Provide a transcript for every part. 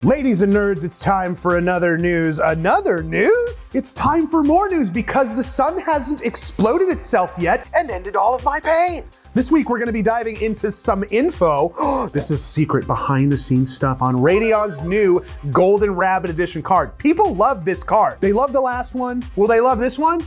Ladies and nerds, it's time for another news. Another news? It's time for more news because the sun hasn't exploded itself yet and ended all of my pain. This week, we're going to be diving into some info. This is secret behind the scenes stuff on Radeon's new Golden Rabbit Edition card. People love this card. They love the last one. Will they love this one?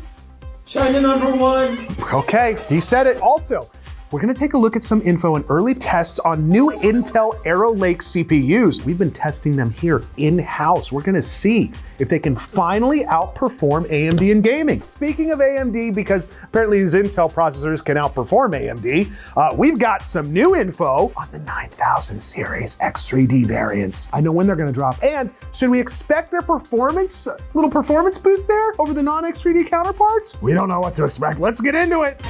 China #1. Okay, he said it. Also, we're gonna take a look at some info and early tests on new Intel Arrow Lake CPUs. We've been testing them here in-house. We're gonna see if they can finally outperform AMD in gaming. Speaking of AMD, because apparently these Intel processors can outperform AMD, we've got some new info on the 9000 series X3D variants. I know when they're gonna drop. And should we expect their performance, little performance boost there over the non-X3D counterparts? We don't know what to expect. Let's get into it.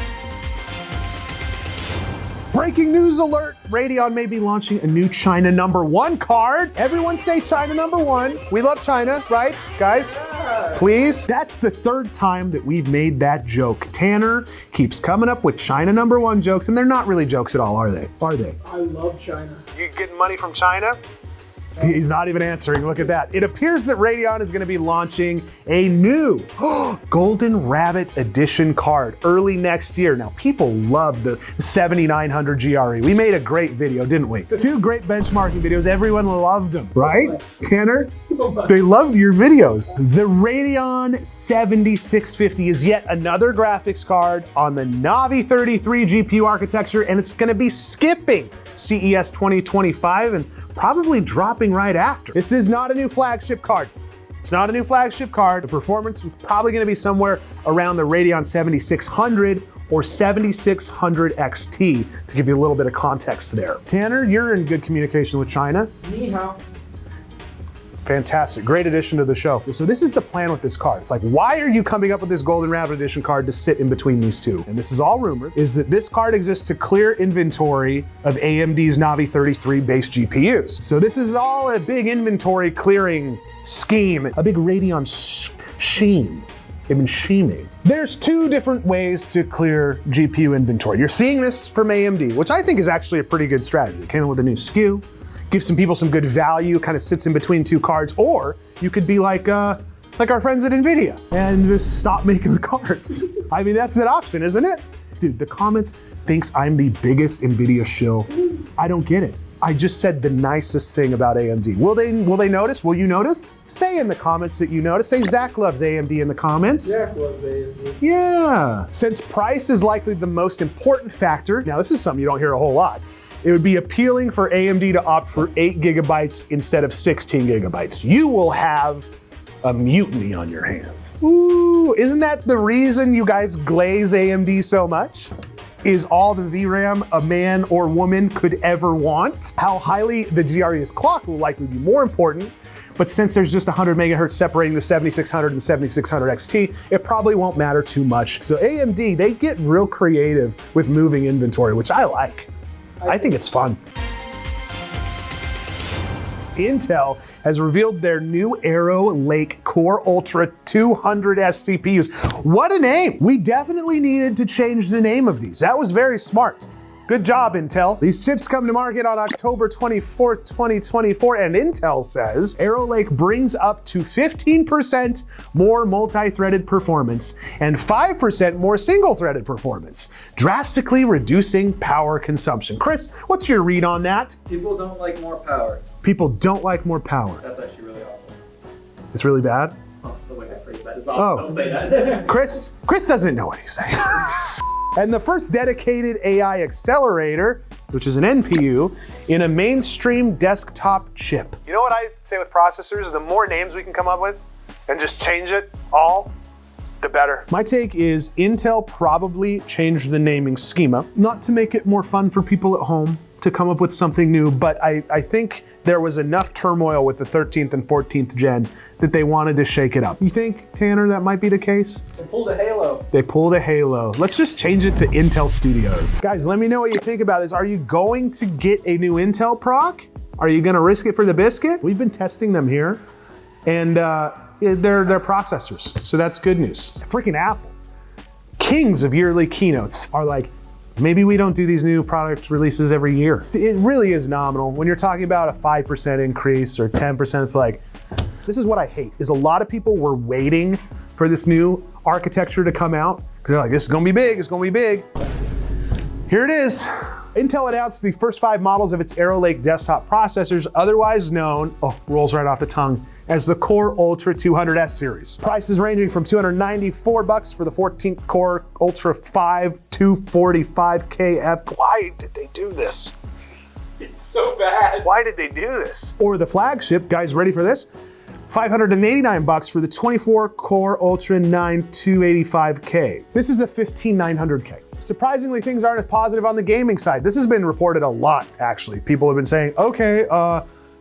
Breaking news alert, Radeon may be launching a new China #1 card. Everyone say China #1. We love China, right, guys? Yeah. Please. That's the third time that we've made that joke. Tanner keeps coming up with China #1 jokes, and they're not really jokes at all, are they? Are they? I love China. You getting money from China? He's not even answering, look at that. It appears that Radeon is gonna be launching a new Golden Rabbit Edition card early next year. Now, people love the 7900 GRE. We made a great video, didn't we? 2 great benchmarking videos, everyone loved them, right? Tanner? So much. They loved your videos. The Radeon 7650 is yet another graphics card on the Navi 33 GPU architecture, and it's gonna be skipping CES 2025 and probably dropping right after. This is not a new flagship card. It's not a new flagship card. The performance was probably gonna be somewhere around the Radeon 7600 or 7600 XT to give you a little bit of context there. Tanner, you're in good communication with China. Ni hao. Fantastic, great addition to the show. So this is the plan with this card. It's like, why are you coming up with this Golden Rabbit Edition card to sit in between these two? And this is all rumored, is that this card exists to clear inventory of AMD's Navi 33 base GPUs. So this is all a big inventory clearing scheme, a big Radeon scheme. They've been scheming. There's 2 different ways to clear GPU inventory. You're seeing this from AMD, which I think is actually a pretty good strategy. It came in with a new SKU, gives some people some good value, kind of sits in between 2 cards, or you could be like our friends at NVIDIA and just stop making the cards. I mean, that's an option, isn't it? Dude, the comments thinks I'm the biggest NVIDIA shill. I don't get it. I just said the nicest thing about AMD. Will they notice? Will you notice? Say in the comments that you notice. Say Zach loves AMD in the comments. Zach loves AMD. Yeah. Since price is likely the most important factor, now this is something you don't hear a whole lot, it would be appealing for AMD to opt for 8 gigabytes instead of 16 gigabytes. You will have a mutiny on your hands. Ooh, isn't that the reason you guys glaze AMD so much? Is all the VRAM a man or woman could ever want? How highly the GRE is clocked will likely be more important, but since there's just 100 megahertz separating the 7600 and 7600 XT, it probably won't matter too much. So AMD, they get real creative with moving inventory, which I like. I think it's fun. Intel has revealed their new Arrow Lake Core Ultra 200S CPUs. What a name! We definitely needed to change the name of these. That was very smart. Good job, Intel. These chips come to market on October 24th, 2024, and Intel says Arrow Lake brings up to 15% more multi-threaded performance and 5% more single-threaded performance, drastically reducing power consumption. Chris, what's your read on that? People don't like more power. People don't like more power. That's actually really awful. It's really bad? Oh, the way I phrased that is awful. Oh. Don't say that. Chris doesn't know what he's saying. And the first dedicated AI accelerator, which is an NPU, in a mainstream desktop chip. You know what I say with processors? The more names we can come up with and just change it all, the better. My take is Intel probably changed the naming schema, not to make it more fun for people at home to come up with something new, but I think there was enough turmoil with the 13th and 14th gen that they wanted to shake it up. You think, Tanner, that might be the case? They pulled a Halo. They pulled a Halo. Let's just change it to Intel Studios. Guys, let me know what you think about this. Are you going to get a new Intel proc? Are you gonna risk it for the biscuit? We've been testing them here, and they're processors, so that's good news. Freaking Apple, kings of yearly keynotes, are like, Maybe we don't do these new product releases every year. It really is nominal. When you're talking about a 5% increase or 10%, it's like, this is what I hate, is a lot of people were waiting for this new architecture to come out because they're like, this is gonna be big, it's gonna be big. Here it is. Intel announced the first 5 models of its Arrow Lake desktop processors, otherwise known, rolls right off the tongue, as the Core Ultra 200S series. Prices ranging from $294 for the 14th Core Ultra 5 245KF. Why did they do this? It's so bad. Why did they do this? Or the flagship, guys, ready for this? $589 for the 24 Core Ultra 9 285K. This is a 15900K. Surprisingly, things aren't as positive on the gaming side. This has been reported a lot, actually. People have been saying, okay,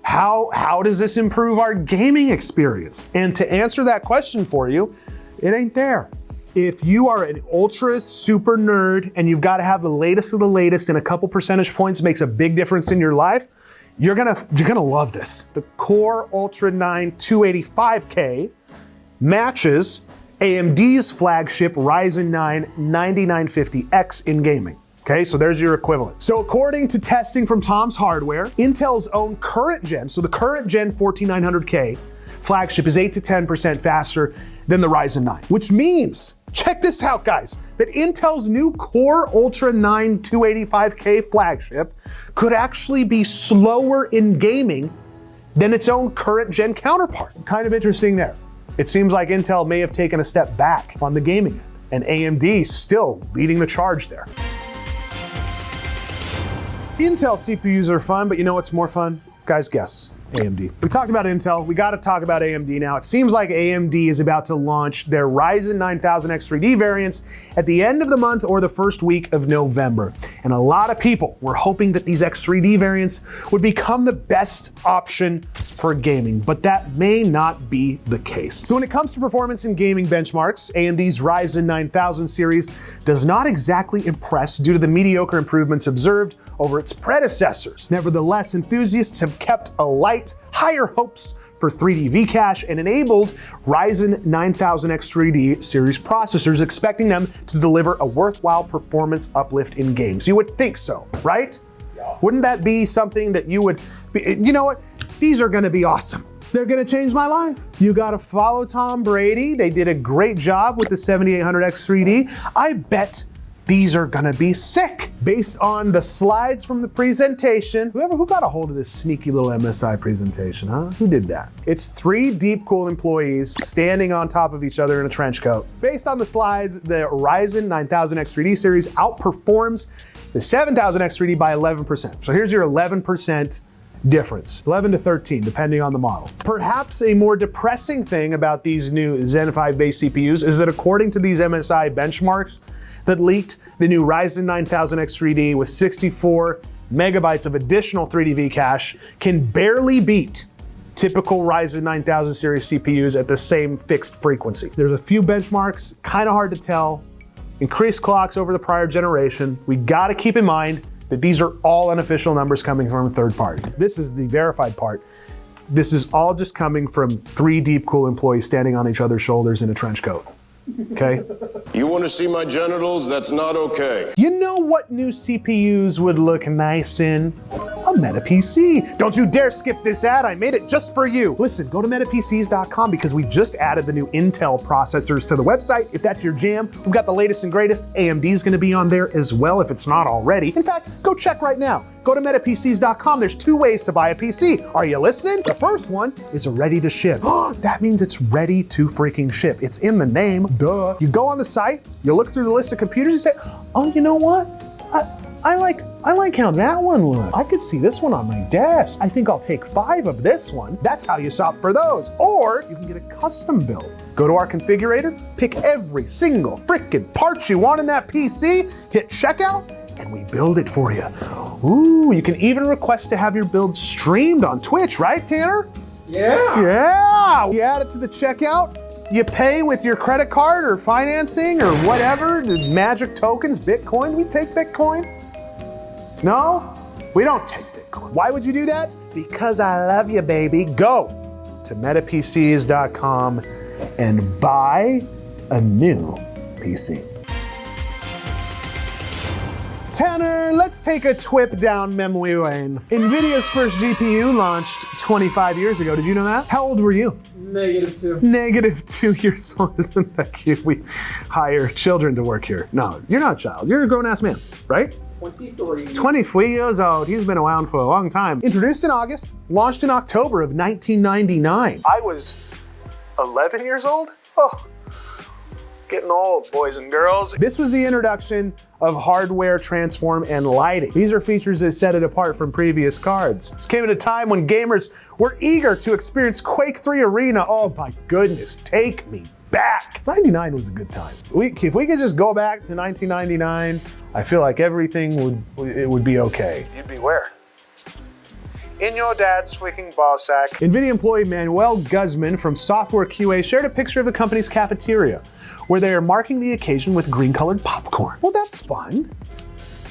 how does this improve our gaming experience? And to answer that question for you, it ain't there. If you are an ultra super nerd and you've got to have the latest of the latest and a couple percentage points makes a big difference in your life, you're gonna love this. The Core Ultra 9 285K matches AMD's flagship Ryzen 9 9950X in gaming. Okay, so there's your equivalent. So according to testing from Tom's Hardware, Intel's own current gen, so the current gen 14900K flagship is 8 to 10% faster than the Ryzen 9, which means, check this out guys, that Intel's new Core Ultra 9 285K flagship could actually be slower in gaming than its own current gen counterpart. Kind of interesting there. It seems like Intel may have taken a step back on the gaming end, and AMD still leading the charge there. Intel CPUs are fun, but you know what's more fun? Guys, guess. AMD. We talked about Intel, we gotta talk about AMD now. It seems like AMD is about to launch their Ryzen 9000X 3D variants at the end of the month or the first week of November. And a lot of people were hoping that these X3D variants would become the best option for gaming, but that may not be the case. So when it comes to performance in gaming benchmarks, AMD's Ryzen 9000 series does not exactly impress due to the mediocre improvements observed over its predecessors. Nevertheless, enthusiasts have kept alight higher hopes for 3D V-Cache and enabled Ryzen 9000X 3D series processors, expecting them to deliver a worthwhile performance uplift in games. You would think so, right? Yeah. Wouldn't that be something that you would, you know what? These are gonna be awesome. They're gonna change my life. You gotta follow Tom Brady. They did a great job with the 7800X 3D. I bet these are gonna be sick. Based on the slides from the presentation, who got a hold of this sneaky little MSI presentation, huh? Who did that? It's 3 deep-cooled employees standing on top of each other in a trench coat. Based on the slides, the Ryzen 9000X 3D series outperforms the 7000X 3D by 11%. So here's your 11% difference, 11 to 13, depending on the model. Perhaps a more depressing thing about these new Zen 5-based CPUs is that according to these MSI benchmarks that leaked, the new Ryzen 9000X 3D with 64 megabytes of additional 3D V-Cache can barely beat typical Ryzen 9000 series CPUs at the same fixed frequency. There's a few benchmarks, kind of hard to tell. Increased clocks over the prior generation. We gotta keep in mind that these are all unofficial numbers coming from a third party. This is the verified part. This is all just coming from 3 deep cool employees standing on each other's shoulders in a trench coat. Okay? You want to see my genitals? That's not okay. You know what new CPUs would look nice in? A Meta PC. Don't you dare skip this ad, I made it just for you. Listen, go to metapcs.com because we just added the new Intel processors to the website. If that's your jam, we've got the latest and greatest. AMD's gonna be on there as well if it's not already. In fact, go check right now. Go to metapcs.com. There's 2 ways to buy a PC. Are you listening? The first one is ready to ship. That means it's ready to freaking ship. It's in the name, duh. You go on the site, you look through the list of computers, you say, oh, you know what? I like how that one looks. I could see this one on my desk. I think I'll take 5 of this one. That's how you shop for those. Or you can get a custom build. Go to our configurator, pick every single freaking part you want in that PC, hit checkout, and we build it for you. Ooh, you can even request to have your build streamed on Twitch, right, Tanner? Yeah. Yeah. You add it to the checkout. You pay with your credit card or financing or whatever, the magic tokens, Bitcoin. We take Bitcoin. No, we don't take Bitcoin. Why would you do that? Because I love you, baby. Go to metapcs.com and buy a new PC. Tanner, let's take a trip down memory lane. NVIDIA's first GPU launched 25 years ago. Did you know that? How old were you? -2. -2 years old. Isn't that cute? We hire children to work here. No, you're not a child. You're a grown-ass man, right? 23. 23 years old. He's been around for a long time. Introduced in August, launched in October of 1999. I was 11 years old? Oh, getting old, boys and girls. This was the introduction of hardware, transform, and lighting. These are features that set it apart from previous cards. This came at a time when gamers were eager to experience Quake 3 Arena. Oh my goodness, take me back. 99 was a good time. If we could just go back to 1999, I feel like everything would be okay. You'd be where? In your dad's freaking ball sack. NVIDIA employee Manuel Guzman from Software QA shared a picture of the company's cafeteria, where they are marking the occasion with green-colored popcorn. Well, that's fun.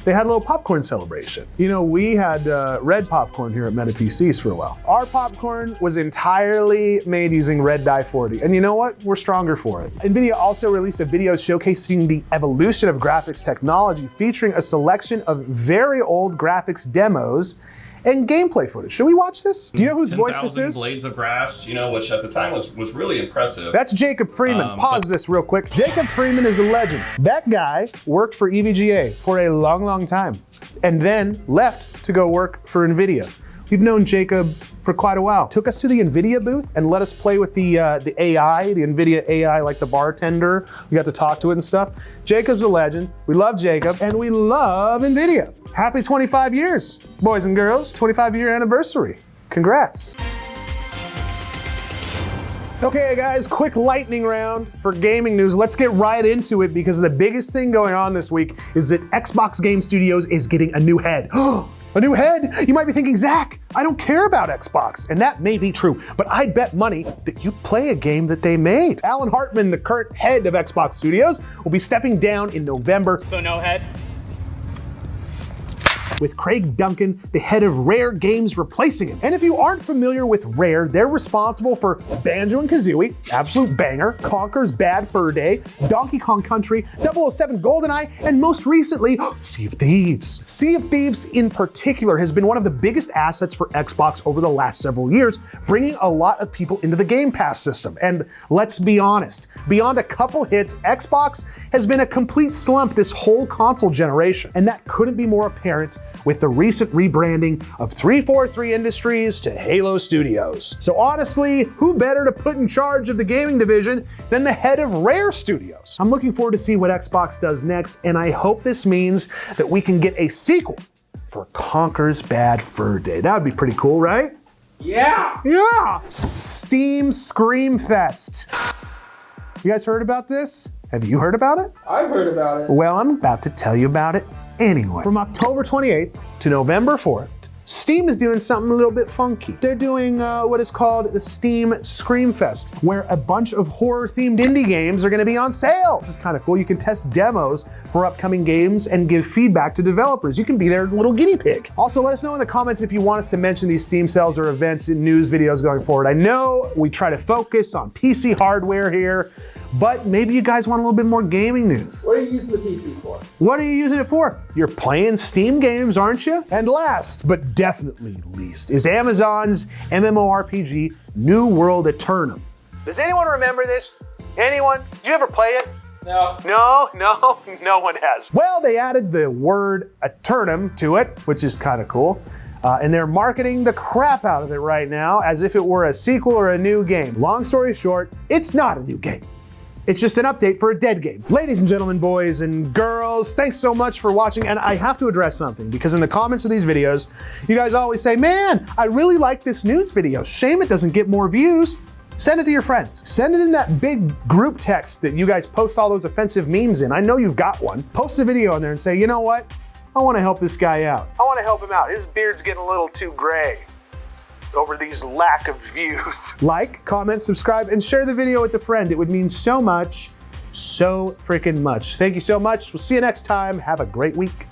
They had a little popcorn celebration. You know, we had red popcorn here at Meta PCs for a while. Our popcorn was entirely made using Red Dye 40. And you know what? We're stronger for it. NVIDIA also released a video showcasing the evolution of graphics technology, featuring a selection of very old graphics demos and gameplay footage. Should we watch this? Do you know whose voice this 10,000 is? blades of grass, you know, which at the time was really impressive. That's Jacob Freeman. Pause this real quick. Jacob Freeman is a legend. That guy worked for EVGA for a long, long time, and then left to go work for NVIDIA. We've known Jacob for quite a while. Took us to the NVIDIA booth and let us play with the AI, the NVIDIA AI, like the bartender. We got to talk to it and stuff. Jacob's a legend. We love Jacob, and we love NVIDIA. Happy 25 years, boys and girls. 25-year anniversary. Congrats. Okay, guys, quick lightning round for gaming news. Let's get right into it because the biggest thing going on this week is that Xbox Game Studios is getting a new head. A new head? You might be thinking, Zach, I don't care about Xbox. And that may be true, but I'd bet money that you play a game that they made. Alan Hartman, the current head of Xbox Studios, will be stepping down in November. So no head? With Craig Duncan, the head of Rare Games, replacing him. And if you aren't familiar with Rare, they're responsible for Banjo and Kazooie, absolute banger, Conker's Bad Fur Day, Donkey Kong Country, 007 GoldenEye, and most recently, Sea of Thieves. Sea of Thieves in particular has been one of the biggest assets for Xbox over the last several years, bringing a lot of people into the Game Pass system. And let's be honest, beyond a couple hits, Xbox has been a complete slump this whole console generation. And that couldn't be more apparent with the recent rebranding of 343 Industries to Halo Studios. So honestly, who better to put in charge of the gaming division than the head of Rare Studios? I'm looking forward to see what Xbox does next, and I hope this means that we can get a sequel for Conker's Bad Fur Day. That would be pretty cool, right? Yeah! Yeah! Steam Scream Fest. You guys heard about this? Have you heard about it? I've heard about it. Well, I'm about to tell you about it anyway. From October 28th to November 4th, Steam is doing something a little bit funky. They're doing what is called the Steam Scream Fest, where a bunch of horror-themed indie games are gonna be on sale. This is kind of cool. You can test demos for upcoming games and give feedback to developers. You can be their little guinea pig. Also, let us know in the comments if you want us to mention these Steam sales or events in news videos going forward. I know we try to focus on PC hardware here, but maybe you guys want a little bit more gaming news. What are you using the PC for? What are you using it for? You're playing Steam games, aren't you? And last, but definitely least, is Amazon's MMORPG New World Eternum. Does anyone remember this? Anyone? Did you ever play it? No. No one has. Well, they added the word Eternum to it, which is kind of cool. And they're marketing the crap out of it right now as if it were a sequel or a new game. Long story short, it's not a new game. It's just an update for a dead game. Ladies and gentlemen, boys and girls, thanks so much for watching. And I have to address something because in the comments of these videos, you guys always say, man, I really like this news video. Shame it doesn't get more views. Send it to your friends. Send it in that big group text that you guys post all those offensive memes in. I know you've got one. Post a video in there and say, you know what? I want to help this guy out. I want to help him out. His beard's getting a little too gray over these lack of views. Like, comment, subscribe, and share the video with a friend. It would mean so much, so freaking much. Thank you so much. We'll see you next time. Have a great week.